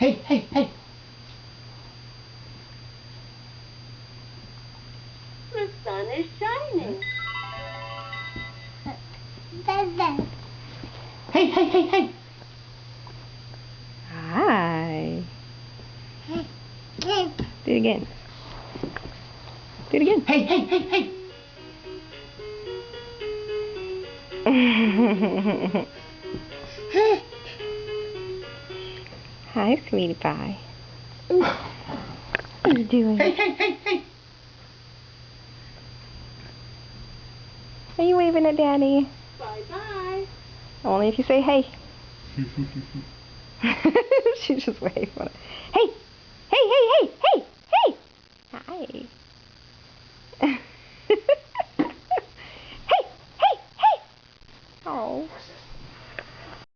Hey, hey, hey. The sun is shining. Hey, hey, hey, hey. Hi. Do it again. Do it again. Hey, hey, hey, hey. Hi, sweetie pie. What are you doing? Hey, hey, hey, hey. Are you waving at Daddy? Bye-bye. Only if you say hey. She just waved. Hey! Hey, hey, hey, hey, hey! Hi.